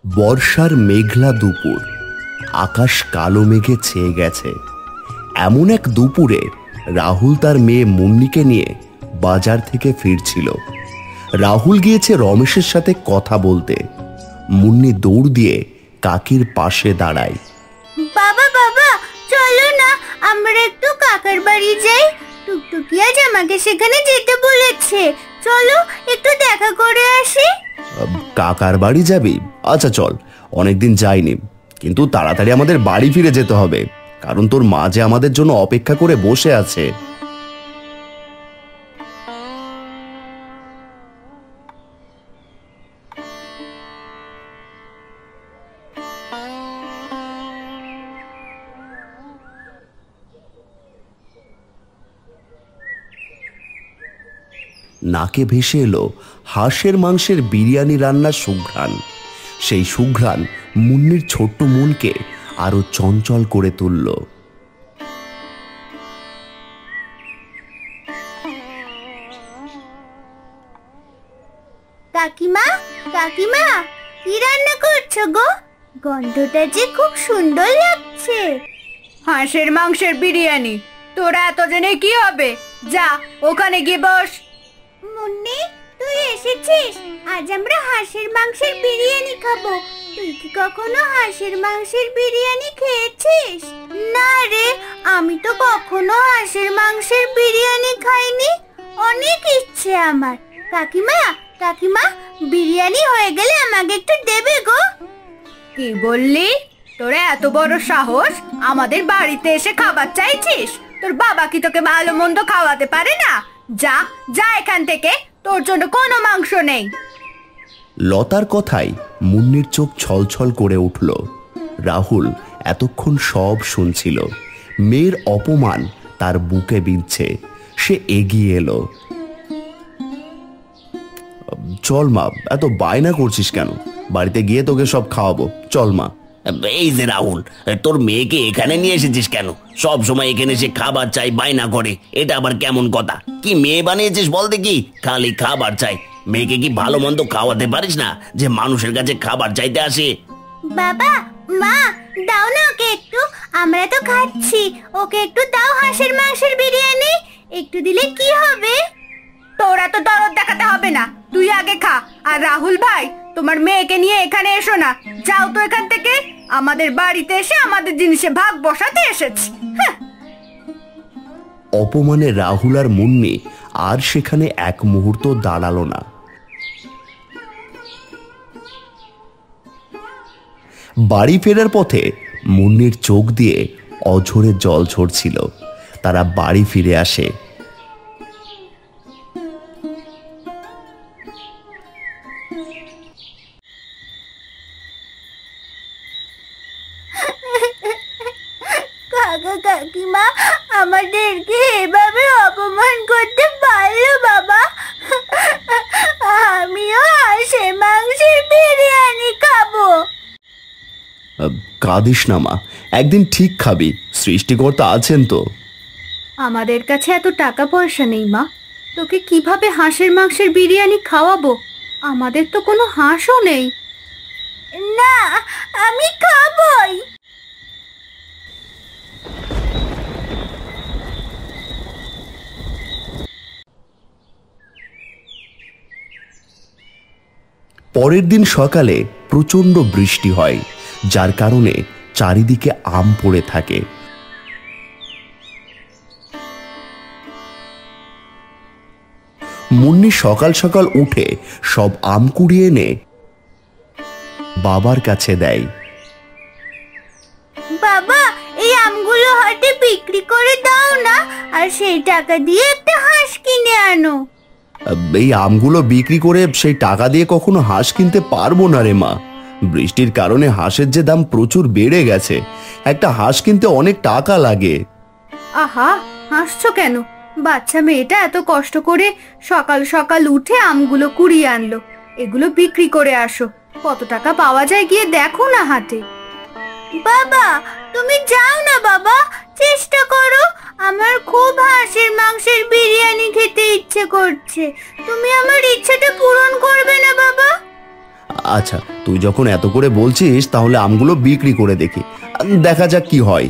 বর্ষার মেঘলা দুপুর, আকাশ কালো মেঘে ছেয়ে গেছে। এমন এক দুপুরে রাহুল তার মেয়ে মুন্নিকে নিয়ে বাজার থেকে ফিরছিল। রাহুল গিয়েছে রমেশের সাথে কথা বলতে। মুন্নি দৌড় দিয়ে কাকির পাশে দাঁড়ায়। বাবা বাবা, চলো না আমরা একটু কাকার বাড়ি যাই। টুকটুকি আজ আমাকে সেখানে যেতে বলেছে, চলো একটু দেখা করে আসি। কাকার বাড়ি যাবি? আচ্ছা চল, অনেকদিন যাইনি, কিন্তু তাড়াতাড়ি আমাদের বাড়ি ফিরে যেতে হবে, কারণ তোর মা যে আমাদের জন্য অপেক্ষা করে বসে আছে। নাকে ভেসে এলো হাঁসের মাংসের বিরিয়ানি রান্নার সুঘ্রাণ। সেই সুঘ্রাণ মুন্নির ছোট্ট মনকে আরো চঞ্চল করে তুলল। কাকিমা কাকিমা, কি রান্না করছো গো? গন্ধটা যে খুব সুন্দর লাগছে। হাঁসের মাংসের বিরিয়ানি। তোরা এত জেনে কি হবে? যা ওখানে গিয়ে বস। মুন্নি, তুই এসেছিস? আজ আমরা হাঁসের মাংসের বিরিয়ানি খাবো। তুই কি কখনো হাঁসের মাংসের বিরিয়ানি খেয়েছিস? না রে, আমি তো কখনো হাঁসের মাংসের বিরিয়ানি খাইনি। অনেক ইচ্ছে আমার। কাকিমা কাকিমা, বিরিয়ানি হয়ে গেলে আমাকে একটু দেবে গো। কি বললি? তোরা এত বড় সাহস আমাদের বাড়িতে এসে খাবার চাইছিস? তোর বাবা কি তোকে ভালো মন্দ খাওয়াতে পারে না? যা যা এখান থেকে, তোর জন্য কোনো মাংস নেই। লতার কথায় মুন্নির চোখ ছলছল করে উঠল। রাহুল এতক্ষণ সব শুনছিল। মেয়ের অপমান তার বুকে বিঁধছে। সে এগিয়ে এলো। চল মা, এত বায়না করছিস কেন? বাড়িতে গিয়ে তোকে সব খাওয়াবো, চল মা। এই যে রাহুল, তোর মেয়েকে এখানে নিয়ে এসেছিস কেন? সব সময় এখানে সে খাবার চাই, বায়না করে। এটা আবার কেমন কথা? কি মেয়ে বানিয়েছিস বল দেখি? খালি খাবার চাই। মেয়েকে কি ভালো মন্দ খাওয়াতে পারিস না যে মানুষের কাছে খাবার চাইতে আসে? বাবা মা, দাও না ওকে একটু, আমরা তো খাচ্ছি। ওকে একটু দাও হাঁসের মাংসের বিরিয়ানি। একটু দিলে কি হবে? তোরা তো দরদ দেখাতে হবে না, তুই আগে খা। আর রাহুল ভাই, তোমার মেয়েকে নিয়ে এখানে এসো না। যাও তো এখান থেকে। আমাদের বাড়িতে এসে আমাদের জিনিসে ভাগ বসাতে এসেছি। অপমানে রাহুল আর মুন্নি আর সেখানে এক মুহূর্ত দাঁড়ালো না। বাড়ি ফেরার পথে মুন্নির চোখ দিয়ে অঝরে জল ঝরছিল। তারা বাড়ি ফিরে আসে। কাকা কাকিমা আমাদেরকে এভাবে অপমান করতে পারলো বাবা? আমিও হাঁসের মাংসের বিরিয়ানি খাবো। কাঁদিস না মা, একদিন ঠিক খাবি। সৃষ্টিকর্তা আছেন তো। আমাদের কাছে এত টাকা পয়সা নেই মা, তোকে কিভাবে হাঁসের মাংসের বিরিয়ানি খাওয়াবো? আমাদের তো কোনো হাঁসও নেই। না, আমি খাবই। পরের দিন সকালে প্রচণ্ড বৃষ্টি হয়, যার কারণে চারিদিকে আম পড়ে থাকে। মুন্নি সকাল সকাল উঠে সব আম কুড়িয়ে এনে বাবার কাছে দেয়। বাবা, এই আমগুলো হাটে বিক্রি করে দাও না, আর সেই টাকা দিয়ে একটা হাঁস কিনে আনো। এই আমগুলো বিক্রি করে সেই টাকা দিয়ে কখনো হাঁস কিনতে পারবো না রে মা। বৃষ্টির কারণে হাঁসের যে দাম প্রচুর বেড়ে গেছে। একটা হাঁস কিনতে অনেক টাকা লাগে। আহা, হাসছো কেন? বাচ্চা মেয়েটা এত কষ্ট করে সকাল সকাল উঠে আমগুলো কুড়িয়ে আনলো। এগুলো বিক্রি করে আসো। কত টাকা পাওয়া যায় গিয়ে দেখো না হাটে। বাবা, তুমি যাও না বাবা, চেষ্টা করো। আমার খুব হাঁসের মাংসের বিরিয়ানি খেতে ইচ্ছে করছে। তুমি আমার ইচ্ছেটা পূরণ করবে না বাবা? আচ্ছা, তুই যখন এত করে বলছিস তাহলে আমগুলো বিক্রি করে দেখি, দেখা যাক কি হয়।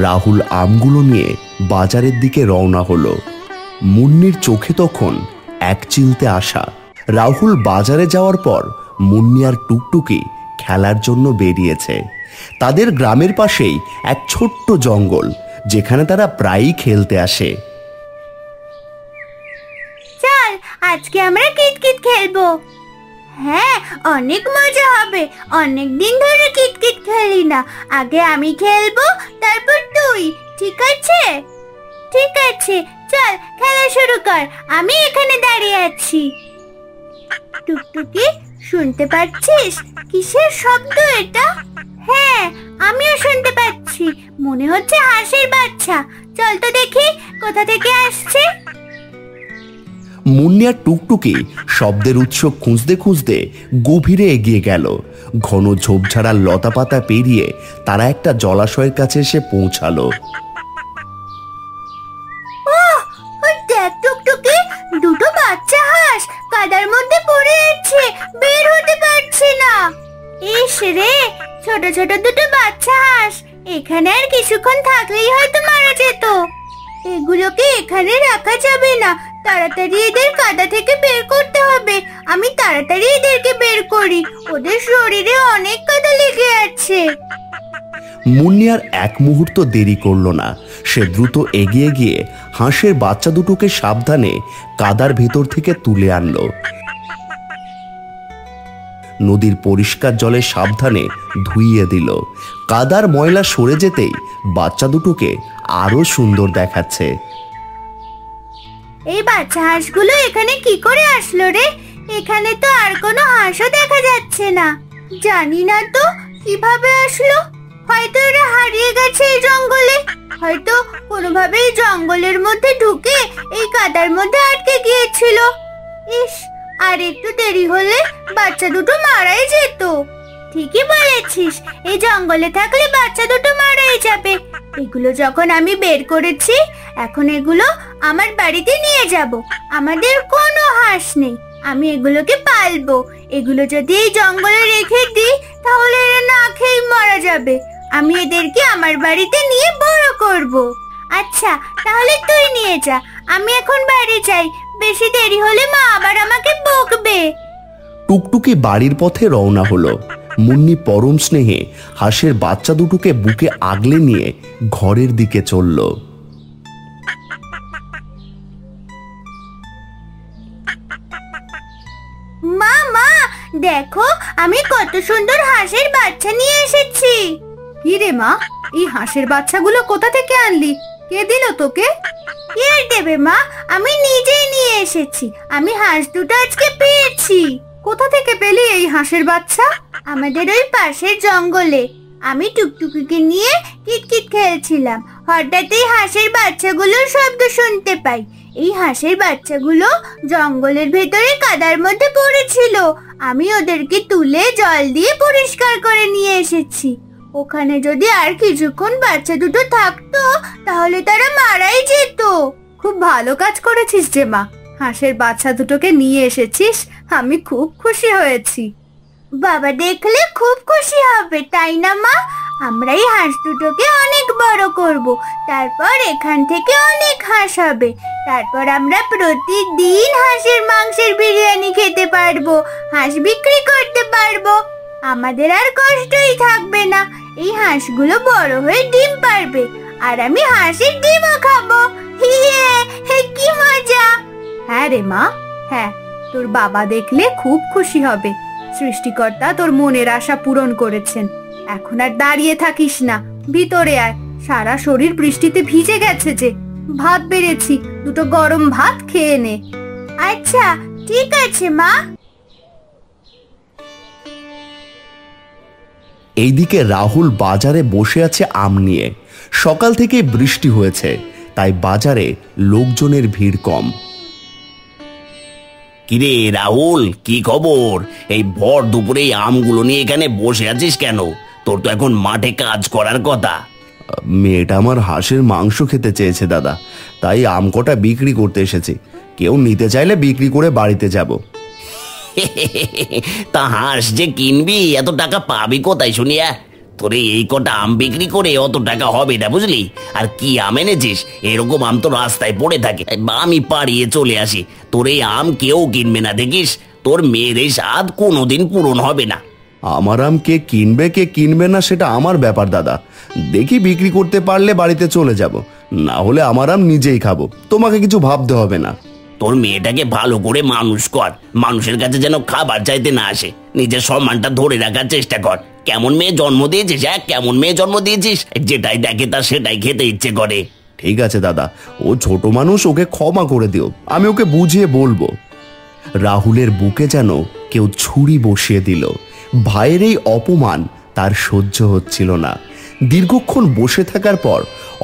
রাহুল আমগুলো নিয়ে বাজারের দিকে রওনা হলো। মুন্নির চোখে তখন এক চিলতে আশা। রাহুল বাজারে যাওয়ার পর মুন্নি আর টুকটুকি খেলার জন্য বেরিয়েছে। তাদের গ্রামের পাশেই এক ছোট্ট জঙ্গল, যেখানে তারা প্রায়ই খেলতে আসে। চল আজকে আমরা কিতকিত খেলবো। হ্যাঁ, অনেক মজা হবে। অনেক দিন ধরে কিতকিত খেলি না। আগে আমি খেলবো, তারপর তুই, ঠিক আছে? ঠিক আছে, চল খেলা শুরু কর। আমি এখানে দাঁড়িয়ে আছি। টুকটুকি, শুনতে পাচ্ছিস কিসের শব্দ এটা? হ্যাঁ, আমিও শুনতে পাচ্ছি। মনে হচ্ছে হাঁসের বাচ্চা। চল তো দেখি কোথা থেকে আসছে। মুন্নি আর টুকটুকি শব্দের উৎস খুঁজতে খুঁজতে গভীরে এগিয়ে গেল। ঘন ঝোপঝাড়া লতাপাতা পেরিয়ে তারা একটা জলাশয়ের কাছে এসে পৌঁছালো। দেখ টুকটুকি, দুটো বাচ্চা হাঁস কাদার মধ্যে পড়ে আছে, বের হতে পারছে না। ইস রে, ছোট ছোট দুটো বাচ্চা হাঁস এখানে আর কিছুক্ষণ থাকলেই হয়তো মারা যেত। এগুলোকে এখানে রাখা যাবে না। তাড়াতাড়ি এদের কাদা থেকে বের করতে হবে। আমি তাড়াতাড়ি এদেরকে বের করি। ওদের শরীরে অনেক কাদা লেগে আছে। মুন্নি আর এক মুহূর্ত দেরি করলো না। সে দ্রুত এগিয়ে গিয়ে হাঁসের বাচ্চা দুটোকে সাবধানে কাদার ভেতর থেকে তুলে আনলো। নদীর পরিষ্কার জলে সাবধানে ধুইয়ে দিল। কাদার ময়লা সরে যেতেই বাচ্চা দুটোকে আরো সুন্দর দেখাচ্ছে। এই বাচ্চা হাঁসগুলো এখানে কি করে আসলো রে? এখানে তো আর কোনো হাঁসও দেখা যাচ্ছে না। জানি না তো কিভাবে আসলো। হয়তো এরা হারিয়ে গেছে এই জঙ্গলে। হয়তো কোনোভাবে এই জঙ্গলের মধ্যে ঢুকে এই কাদার মধ্যে আটকে গিয়েছিল। ইস, আর একটু দেরি হলে বাচ্চা দুটো মারাই যেত। ঠিকই বলেছিস, এই জঙ্গলে থাকলে বাচ্চা দুটো মারাই যাবে। এগুলো যখন আমি বের করেছি, এখন এগুলো আমার বাড়িতে নিয়ে যাব। আমাদের কোনো হাঁস নেই, আমি এগুলোকে পালবো। এগুলো যদি এই জঙ্গলে রেখে দিই তাহলে এরা না খেয়ে মারা যাবে। আমি এদেরকে আমার বাড়িতে নিয়ে বড় করব। আচ্ছা, তাহলে তুই নিয়ে যা। আমি এখন বাড়ি যাই। বেশি দেরি হলে মা আবার আমাকে বকবে। টুকটুকি বাড়ির পথে রওনা হলো। মুন্নি পরম স্নেহে হাঁসের বাচ্চা দুটোকে বুকে আগলে নিয়ে ঘরের দিকে চলল। মা, মা, দেখো আমি কত সুন্দর হাঁসের বাচ্চা নিয়ে এসেছি। কি রে মা, এই হাঁসের বাচ্চাগুলো কোথা থেকে আনলি? কে দিল তোকে? কে আর দেবে মা, আমি নিজেই নিয়ে এসেছি। আমি হাঁস দুটো আজকে পেয়েছি। কোথা থেকে পেলি এই হাঁসের বাচ্চা? আমাদের ওই পাশের জঙ্গলে আমি টুকটুকিকে নিয়ে কিতকিত খেলছিলাম। হঠাৎ এই হাঁসের বাচ্চাগুলোর শব্দ শুনতে পাই। এই হাঁসের বাচ্চাগুলো জঙ্গলের ভেতরে কাদার মধ্যে পড়েছিল। আমি ওদেরকে তুলে জল দিয়ে পরিষ্কার করে নিয়ে এসেছি। ওখানে যদি আর কিছুক্ষণ বাচ্চা দুটো থাকতো তাহলে তারা মারাই যেত। খুব ভালো কাজ করেছিস যে মা, হাঁসের বাচ্চা দুটোকে নিয়ে এসেছিস। আমি খুব খুশি হয়েছি। বাবা দেখলে খুব খুশি হবে, তাই না মা? আমরা এই হাঁস দুটোকে অনেক বড় করব। তারপর এখান থেকে অনেক হাঁস হবে। তারপর আমরা প্রতিদিন হাঁসের মাংসের বিরিয়ানি খেতে পারবো, হাঁস বিক্রি করতে পারবো। আমাদের আর কষ্টই থাকবে না। এই হাঁসগুলো বড় হয়ে ডিম পারবে, আর আমি হাঁসের ডিমও খাবো। হিয়ে, কি মজা! হ্যাঁ রে মা, হ্যাঁ, তোর বাবা দেখলে খুব খুশি হবে। সৃষ্টিকর্তা তোর মনের আশা পূরণ করেছেন। এখন আর দাঁড়িয়ে থাকিস না, ভিতরে আয়। সারা শরীর বৃষ্টিতে ভিজে গেছে যে। ভাত বেড়েছি, দুটো গরম ভাত খেয়ে নে। আচ্ছা, ঠিক আছে মা। এইদিকে রাহুল বাজারে বসে আছে আম নিয়ে। সকাল থেকে বৃষ্টি হয়েছে, তাই বাজারে লোকজনের ভিড় কম। কিরে রাহুল, কি খবর? এই ভর দুপুরে এই আমগুলো নিয়ে এখানে বসে আছিস কেন? তোর তো এখন মাঠে কাজ করার কথা। মেয়েটা আমার হাঁসের মাংস খেতে চেয়েছে দাদা, তাই আম কটা বিক্রি করতে এসেছি। কেউ নিতে চাইলে বিক্রি করে বাড়িতে যাব। তা হাঁস যে কিনবি এত টাকা পাবি কোথায় শুনিয়া? তোরে এই কটা আম বিক্রি করে অত টাকা হবে না বুঝলি। আর কি আম এনেছিস? এরকম আম তো রাস্তায় পড়ে থাকে, আমি পাড়িয়ে চলে আসি। তোর এই আম কেউ কিনবে না, দেখিস তোর মেয়ের এই স্বাদ কোনোদিন পূরণ হবে না। আমার আম কে কিনবে না সেটা আমার ব্যাপার দাদা। দেখি বিক্রি করতে পারলে বাড়িতে চলে যাব, না হলে আমার আম নিজেই খাবো, তোমাকে কিছু ভাবতে হবে না। তোর মেয়েটাকে ভালো করে মানুষ কর, মানুষের কাছে যেন খাবার চাইতে না আসে। নিজের সম্মানটা ধরে রাখার চেষ্টা কর। কেমন মেয়ে জন্ম দিয়েছিস, কেমন মেয়ে জন্ম দিয়েছিস, যেটাই দেখে তা সেটাই খেতে ইচ্ছে করে। ঠিক আছে দাদা, ও ছোট মানুষ, ওকে ক্ষমা করে দিও, আমি ওকে বুঝিয়ে বলবো। রাহুলের বুকে যেন কেউ ছুরি বসিয়ে দিল। ভাইয়ের এই অপমান তার সহ্য হচ্ছিল না। দীর্ঘক্ষণ বসে থাকার পর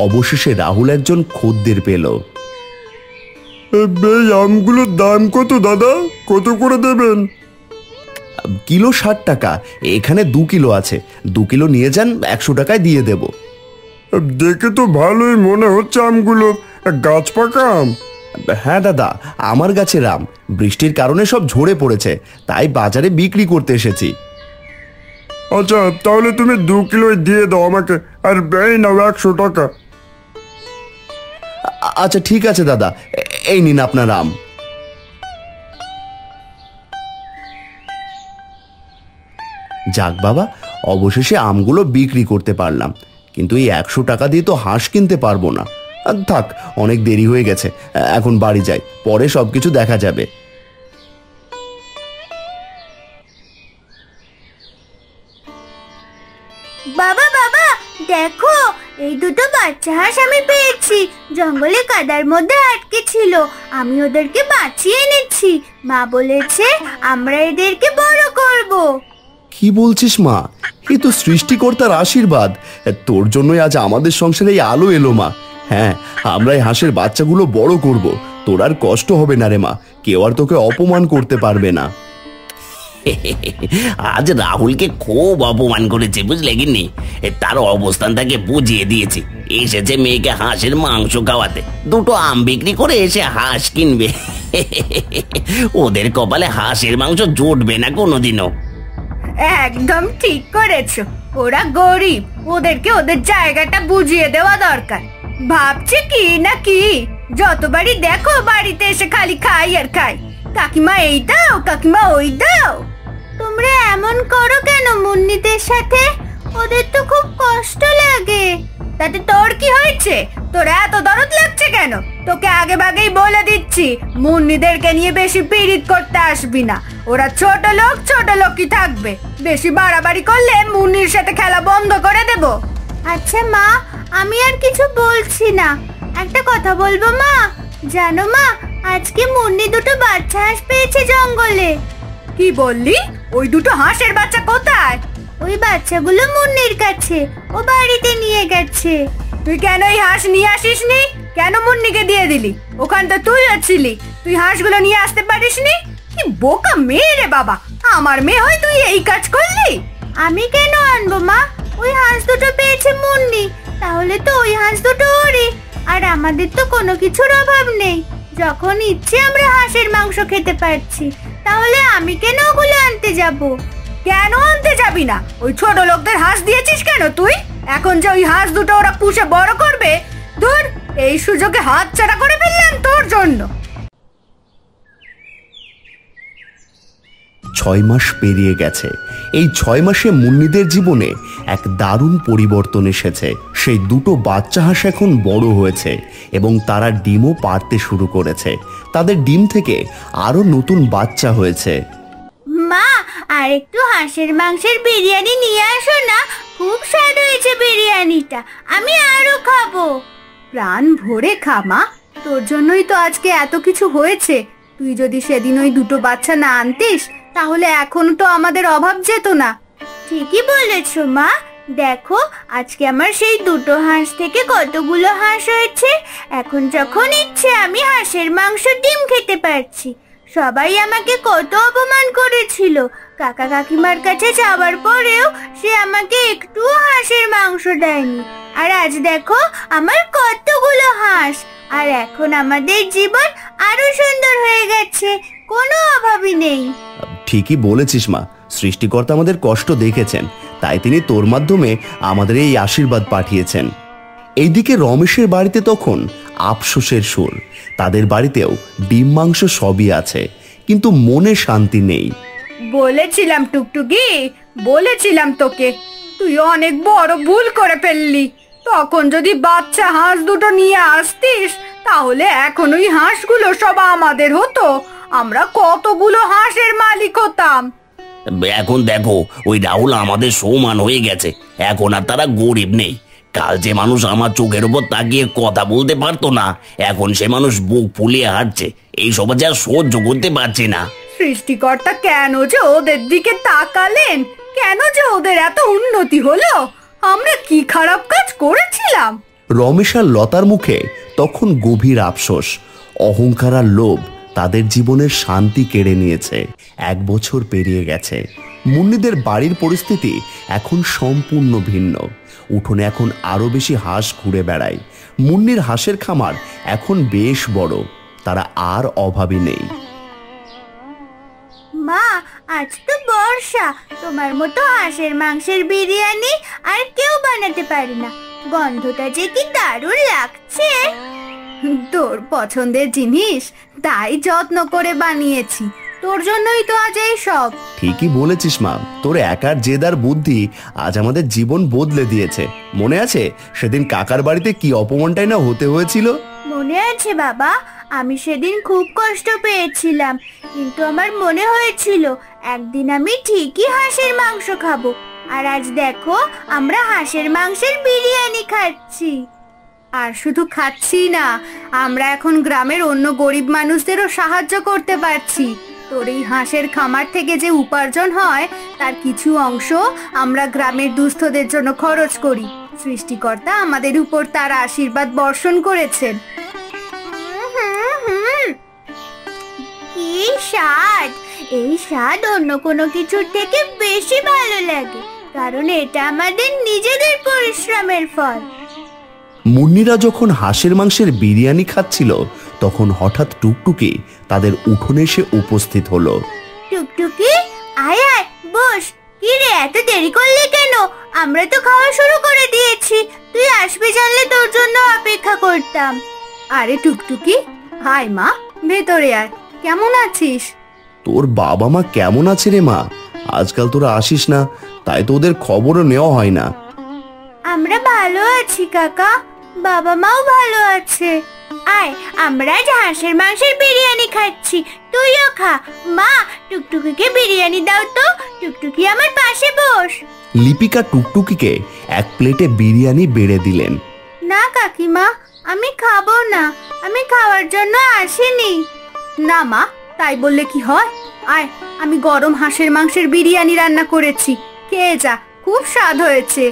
অবশেষে রাহুল একজন খদ্দের পেল। এই আমগুলোর দাম কত দাদা? কত করে দেবেন? কিলো 60 টাকা, এখানে 2 কিলো আছে, 2 কিলো নিয়ে যান, 100 টাকায় দিয়ে দেব। দেখে তো ভালোই মনে হচ্ছে আমগুলো, গাছ পাকা আম। হ্যাঁ দাদা, আমার গাছের আম, বৃষ্টির কারণে সব ঝরে পড়েছে, তাই বাজারে বিক্রি করতে এসেছি। আচ্ছা, তাহলে তুমি 2 কিলোই দিয়ে দাও আমাকে, আর এই নাও 100 টাকা। আচ্ছা ঠিক আছে দাদা, এই নিন আপনার আম। যাক বাবা, অবশেষে আমগুলো বিক্রি করতে পারলাম, কিন্তু এই 100 টাকা দিয়ে তো হাঁস কিনতে পারবো না। থাক, অনেক দেরি হয়ে গেছে, এখন বাড়ি যাই, পরে সবকিছু দেখা যাবে। বাবা বাবা, দেখো এই দুটো বাচ্চা হাঁস আমি পেয়েছি। জঙ্গলে কাদার মধ্যে আটকে ছিল, আমি ওদেরকে বাঁচিয়ে এনেছি। মা বলেছে আমরা এদেরকে বড় করব। কি বলছিস মা? এই তো সৃষ্টিকর্তার আশীর্বাদ, তোর জন্যই আজ আমাদের সংসারে এই আলো এলো মা। হ্যাঁ, আমরা এই হাঁসের বাচ্চাগুলো বড় করব, তোর আর কষ্ট হবে না রে মা, কেউ আর তোকে অপমান করতে পারবে না। আজ রাহুলকে খুব অপমান করেছে বুঝলে গিন্নি। তার অবস্থানটাকে বুঝিয়ে দিয়েছি। এসেছে মেয়েকে হাঁসের মাংস খাওয়াতে, দুটো আম বিক্রি করে এসে হাঁস কিনবে। ওদের কপালে হাঁসের মাংস জুটবে না কোনোদিনও। একদম ঠিক করেছো, ওরা গরিব, ওদেরকে ওদের জায়গাটা বুঝিয়ে দেওয়া দরকার। ভাবছে কি না কি, যতবারই দেখো বাড়িতে এসে খালি খাই আর খাই, কাকিমা এই দাও, কাকিমা ওই দাও। তোমরা এমন করো কেন মুন্নিদের সাথে? ওদের তো খুব কষ্ট লাগে। তাতে তোর কি হয়েছে? তোর এত দরদ লাগছে কেন? তোকে আগে ভাগেই বলে দিচ্ছি, মুন্নিদেরকে নিয়ে বেশি পীড়িত করতে আসবি না। ওরা ছোট লোকই থাকবে। বেশি বাড়াবাড়ি করলে মুন্নির সাথে খেলা বন্ধ করে দেব। আচ্ছা মা, আমি আর কিছু বলছি না। একটা কথা বলবো মা? জানো মা, আজকে মুন্নি দুটো বাচ্চা হাঁস পেয়েছে জঙ্গলে। কি বললি? ওই দুটো হাঁসের বাচ্চা কোথায়? ওই বাচ্চাগুলো মুন্নির কাছে, ও বাড়িতে নিয়ে গেছে। তুই কেন এই হাঁস নিয়ে আসিসনি? কেন মুন্নিকে দিয়ে দিলি? ওখান তো তুই ছিলি, তুই হাঁসগুলো নিয়ে আসতে পারিসনি? কি বোকা মেয়ে রে বাবা, আমার মেয়ে হয় তুই এই কাজ করলি? আমি কেন আনবো মা? ওই হাঁস দুটো পেয়েছে মুন্নি, তাহলে তো ওই হাঁস দুটো ওরই। আর আমাদের তো কোনো কিছুর অভাব নেই, যখন ইচ্ছে আমরা হাঁসের মাংস খেতে পারছি, তাহলে আমি কেন ওগুলো আনতে যাব? কেন আনতে যাবি না? ওই ছোট লোকদের হাঁস দিয়েছিস কেন তুই? এখন যে ওই হাঁস দুটো ওরা পুষে বড় করবে, ধুর, এই সুযোগে হাতছাড়া করে ফেললাম তোর জন্য। 6 মাস পেরিয়ে গেছে। এই 6 মাসে মুন্নিদের জীবনে এক দারুণ পরিবর্তন এসেছে। সেই দুটো বাচ্চা হাঁস এখন বড় হয়েছে এবং তারা ডিমও পাড়তে শুরু করেছে। তাদের ডিম থেকে আরো নতুন বাচ্চা হয়েছে। মা, আর একটু হাঁসের মাংসের বিরিয়ানি নিয়ে আসো না, খুব স্বাদ হয়েছে বিরিয়ানিটা, আমি আরো খাবো। প্রাণ ভরে খা মা, তোর জন্যই তো আজকে এত কিছু হয়েছে। তুই যদি সেদিন ওই দুটো বাচ্চা না আনতিস, তাহলে এখন তো আমাদের অভাব যেত না। ঠিকই বলেছো মা, দেখো আজকে আমার সেই দুটো হাঁস থেকে কতগুলো হাঁস হয়েছে। এখন যখন ইচ্ছে আমি হাঁসের মাংস ডিম খেতে পারছি। সবাই আমাকে কত অপমান করেছিল। কাকা কাকিমার কাছে যাওয়ার পরেও সে আমাকে একটু হাঁসের মাংস দেয়নি। আর আজ দেখো আমার কতগুলো হাঁস। আর এখন আমাদের জীবন আরো সুন্দর হয়ে গেছে, কোনো অভাবই নেই। ঠিকই বলেছিস মা, সৃষ্টিকর্তা আমাদের কষ্ট দেখেছেন, তাই তিনি তোর মাধ্যমে আমাদের এই আশীর্বাদ পাঠিয়েছেন। এইদিকে রমেশের বাড়িতে তখন আফসোসের সুর। তাদের বাড়িতেও ডিম মাংস সবই আছে, কিন্তু মনে শান্তি নেই। বলেছিলাম টুকটুকি, বলেছিলাম তোকে, তুই অনেক বড় ভুল করে ফেললি। তখন যদি বাচ্চা হাঁস দুটো নিয়ে আসতিস, তাহলে এখন ওই হাঁসগুলো সব আমাদের হতো। আমরা কতগুলো হাঁসের মালিক হতাম। এখন দেখো, ওই রাহুল আমাদের সমান হয়ে গেছে। এখন আর তারা গরিব নেই। কাল যে মানুষ আমার চোখের উপর তাকিয়ে কথা বলতে পারতো না, এখন সে মানুষ বুক ফুলিয়ে হাঁটছে। এইসব যা সহ্য করতে পারছি না। সৃষ্টিকর্তা কেন যে ওদের দিকে তাকালেন? কেন যে ওদের এত উন্নতি হলো? আমরা কি খারাপ কাজ করেছিলাম? রমেশ আর লতার মুখে তখন গভীর আফসোস। অহংকার আর লোভ তাদের জীবনের শান্তি কেড়ে নিয়েছে। 1 বছর পেরিয়ে গেছে। মুন্নিদের বাড়ির পরিস্থিতি এখন সম্পূর্ণ ভিন্ন। উঠোনে এখন আরো বেশি হাঁস ঘুরে বেড়ায়। মুন্নির হাঁসের খামার এখন বেশ বড়। তারা আর অভাবী নেই। মা, আজ তো বর্ষা, তোমার মতো হাঁসের মাংসের বিরিয়ানি আর কেউ বানাতে পারে না। গন্ধটা যে কি দারুণ লাগছে। তোর পছন্দের জিনিস, তাই যত্ন করে বানিয়েছি। তোর জন্যই তো আজ এই সব। ঠিকই বলেছিস মা, তোর একার জেদার বুদ্ধি আজ আমাদের জীবন বদলে দিয়েছে। মনে আছে সেদিন কাকার বাড়িতে কি অপমানটাই না হতে হয়েছিল? মনে আছে বাবা, আমি সেদিন খুব কষ্ট পেয়েছিলাম, কিন্তু আমার মনে হয়েছিল একদিন আমি ঠিকই হাঁসের মাংস খাবো। আর আজ দেখো, আমরা হাঁসের মাংসের বিরিয়ানি খাচ্ছি। আর শুধু খাচ্ছি না, আমরা এখন গ্রামের অন্য গরিব মানুষদেরও সাহায্য করতে পারছি। তোর এই হাঁসের খামার থেকে যে উপার্জন হয়, তার কিছু অংশ আমরা গ্রামের দুস্থদের জন্য খরচ করি। সৃষ্টিকর্তা আমাদের উপর তার আশীর্বাদ বর্ষণ করেছেন। কি স্বাদ! এই স্বাদ অন্য কোনো কিছুর থেকে বেশি ভালো লাগে, কারণ এটা আমাদের নিজেদের পরিশ্রমের ফল। মুন্নিরা যখন হাঁসের মাংসের বিরিয়ানি খাচ্ছিল, তখন হঠাৎ টুকটুকি তাদের উঠোনে এসে উপস্থিত হলো। টুকটুকি, আয় আয়, বস। কি রে, এত দেরি করলি কেন? আমরা তো খাওয়া শুরু করে দিয়েছি। তুই আসবি জানলে তোর জন্য অপেক্ষা করতাম। আরে টুকটুকি, হাই মা, ভেতরে আয়। কেমন আছিস? তোর বাবা মা কেমন আছে রে মা? আজকাল তোরা আসিস না, তাই তো ওদের খবরও নেওয়া হয় না। আমরা ভালো আছি কাকা, বাবা মাও ভালো আছে। আয়, আমরা আজ হাঁসের মাংসের বিরিয়ানি খাচ্ছি, তুইও খা। মা, টুকটুকিকে বিরিয়ানি দাও তো। টুকটুকি আমার পাশে বস। লিপিকা টুকটুকিকে 1 প্লেটে বিরিয়ানি বেড়ে দিলেন। না কাকিমা, আমি খাবো না, আমি খাওয়ার জন্য আসিনি। না মা, তাই বললে কি হয়? আয়, আমি গরম হাঁসের মাংসের বিরিয়ানি রান্না করেছি, খেয়ে যা, খুব স্বাদ হয়েছে।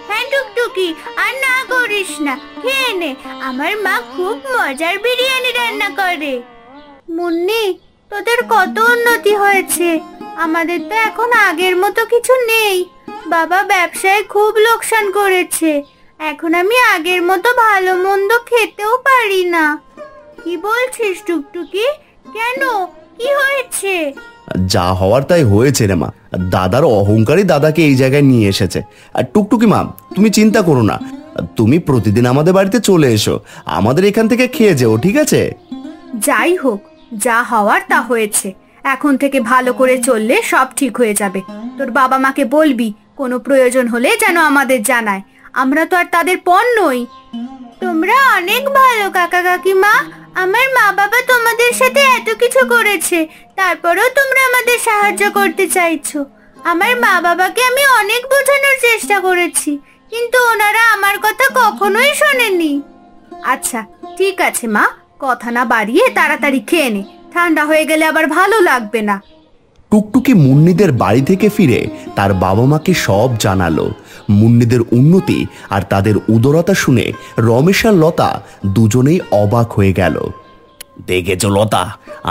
হ্যাঁ টুকটুকি, আর না করিস না, খেয়ে নে। আমার মা খুব মজার বিরিয়ানি রান্না করে। মুন্নি, তোদের কত উন্নতি হয়েছে। আমাদের তো এখন আগের মতো কিছু নেই। বাবা ব্যবসায় খুব লোকসান করেছে। এখন আমি আগের মতো ভালো মন্দ খেতেও পারি না। কি বলছিস টুকটুকি? কেন, কি হয়েছে? যা হওয়ার তাই হয়েছে রে মা। দাদার অহংকারই দাদাকে এই জায়গায় নিয়ে এসেছে। আর টুকটুকি মা, তুমি চিন্তা করো না, তুমি প্রতিদিন আমাদের বাড়িতে চলে এসো, আমাদের এখান থেকে খেয়ে যেও, ঠিক আছে? যাই হোক, যা হওয়ার তা হয়েছে। এখন থেকে ভালো করে চললে সব ঠিক হয়ে যাবে। তোর বাবা মাকে বলবি, কোনো প্রয়োজন হলে যেন আমাদের জানায়। আমরা তো আর তাদের পণ নই। তোমরা অনেক ভালো কাকা কাকিমা। আমার মা বাবা তোমাদের সাথে এত কিছু করেছে, তারপরেও তোমরা আমাদের সাহায্য করতে চাইছো। আমার মা বাবাকে আমি অনেক বোঝানোর চেষ্টা করেছি, কিন্তু ওনারা আমার কথা কখনোই শোনেননি। আচ্ছা ঠিক আছে মা, কথা না বাড়িয়ে তাড়াতাড়ি খেয়ে নে, ঠান্ডা হয়ে গেলে আবার ভালো লাগবে না। টুকটুকি মুন্নিদের বাড়ি থেকে ফিরে তার বাবা মাকে সব জানালো। মুন্নিদের উন্নতি আর তাদের উদারতা শুনে রমেশ আর লতা দুজনেই অবাক হয়ে গেল। দেখেছো লতা,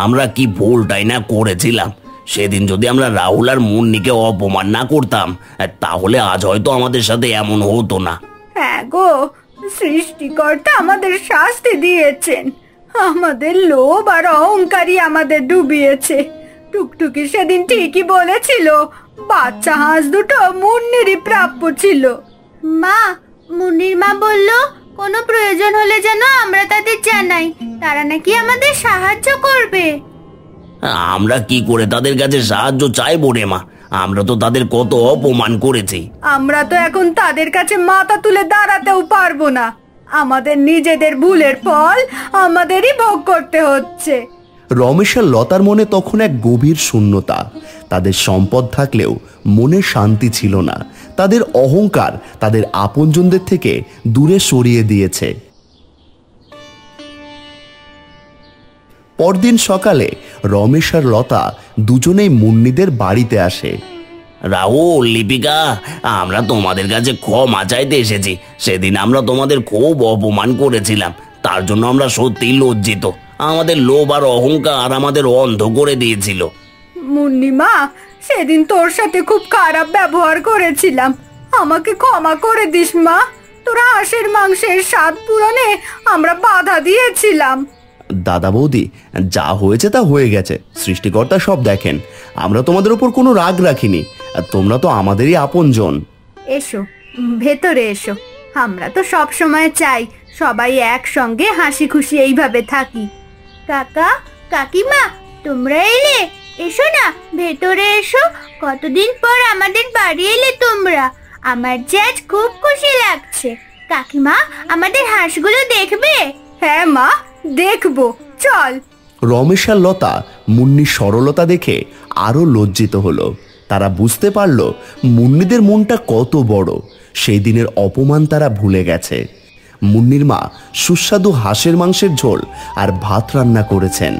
আমরা কি ভুলটাই না করেছিলাম। সেদিন যদি আমরা রাহুল আর মুন্নিকে অপমান না করতাম, তাহলে আজ হয়তো আমাদের সাথে এমন হতো না। হ্যাঁ গো, সৃষ্টিকর্তা আমাদের শাস্তি দিয়েছেন। আমাদের লোভ আর অহংকারই আমাদের ডুবিয়েছে। টুকটুকি সেদিন ঠিকই বলেছিল, বাচ্চা হাঁস দুটো মুন্নিরই প্রাপ্য ছিল। মা, মুন্নির মা বলল কোনো প্রয়োজন হলে যেন আমরা তাদের জানাই, তারা নাকি আমাদের সাহায্য করবে। আমরা কি করে তাদের কাছে সাহায্য চাইবো রে মা? আমরা তো তাদের কত অপমান করেছি। আমরা তো এখন তাদের কাছে মাথা তুলে দাঁড়াতেও পারবো না। আমাদের নিজেদের ভুলের ফল আমাদেরই ভোগ করতে হচ্ছে। রমেশ আর লতার মনে তখন এক গভীর শূন্যতা। তাদের সম্পদ থাকলেও মনে শান্তি ছিল না। তাদের অহংকার তাদের আপনজনদের থেকে দূরে সরিয়ে দিয়েছে। পরদিন সকালে রমেশ আর লতা দুজনেই মুন্নিদের বাড়িতে আসে। রাহুল, লিপিকা, আমরা তোমাদের কাছে ক্ষমা চাইতে এসেছি। সেদিন আমরা তোমাদের খুব অপমান করেছিলাম, তার জন্য আমরা সত্যি লজ্জিত। আমাদের লোভ আর অহংকার আমাদের অন্ধ করে দিয়েছিল। মুন্নিমা, সেদিন তোর সাথে খুব খারাপ ব্যবহার করেছিলাম, আমাকে ক্ষমা করে দিস মা। তোর হাঁসের মাংসের স্বাদ পূরণে আমরা বাধা দিয়েছিলাম। দাদা বৌদি, যা হয়েছে তা হয়ে গেছে, সৃষ্টিকর্তা সব দেখেন। আমরা তোমাদের উপর কোনো রাগ রাখিনি, আর তোমরা তো আমাদেরই আপনজন। এসো, ভেতরে এসো। আমরা তো সব সময় চাই সবাই একসঙ্গে হাসি খুশি এইভাবে থাকি। কাকা, কাকিমা, তোমরা এলে? এসো না, ভেতরে এসো। কতদিন পর আমাদের বাড়ি এলে তোমরা। আমার যে আজ খুব খুশি লাগছে। কাকিমা, আমাদের হাঁসগুলো দেখবে? হ্যাঁ মা, দেখবো, চল। রমেশ আর লতা মুন্নির সরলতা দেখে আরো লজ্জিত হলো। তারা বুঝতে পারল মুন্নিদের মনটা কত বড়। সেই দিনের অপমান তারা ভুলে গেছে। মুন্নির মা সুস্বাদু হাঁসের মাংসের ঝোল আর ভাত রান্না করেছেন।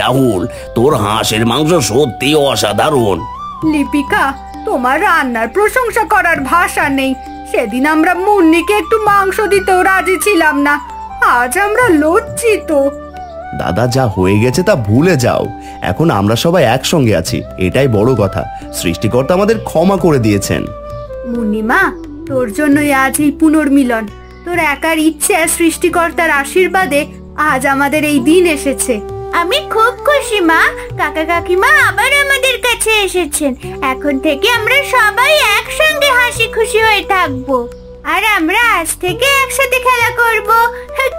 রাহুল, তোর হাঁসের মাংস সত্যি অসাধারণ। লিপিকা, তোমার রান্নার প্রশংসা করার ভাষা নেই। সেদিন আমরা মুন্নিকে একটু মাংস দিতেও রাজি ছিলাম না, আজ আমরা লজ্জিত। দাদা, যা হয়ে গেছে তা ভুলে যাও। এখন আমরা সবাই একসঙ্গে আছি, এটাই বড় কথা। সৃষ্টিকর্তা আমাদের ক্ষমা করে দিয়েছেন। মুন্নিমা, তোর জন্যই আজ এই পুনর্মিলন। তোর একার ইচ্ছে আর সৃষ্টিকর্তার আশীর্বাদে আজ আমাদের এই দিন এসেছে। আমি খুব খুশি মা। কাকা কাকিমা আবার আমাদের কাছে এসেছেন। এখন থেকে আমরা সবাই একসঙ্গে হাসি খুশি হয়ে থাকবো। আর আমরা আজ থেকে একসাথে খেলা করব।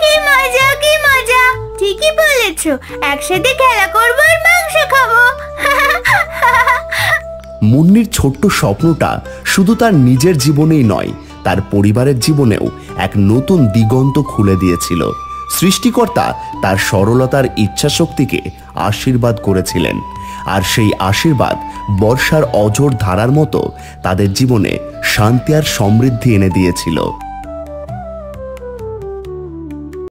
কি মজা, কি মজা! ঠিকই বলেছো, একসাথে খেলা করবো আর মাংস খাবো। মুন্নির ছোট্ট স্বপ্নটা শুধু তার নিজের জীবনেই নয়, তার পরিবারের জীবনেও এক নতুন দিগন্ত খুলে দিয়েছিল। সৃষ্টিকর্তা তার সরলতার ইচ্ছাশক্তিকে আশীর্বাদ করেছিলেন, আর সেই আশীর্বাদ বর্ষার অঝোর ধারার মতো তাদের জীবনে শান্তি আর সমৃদ্ধি এনে দিয়েছিল।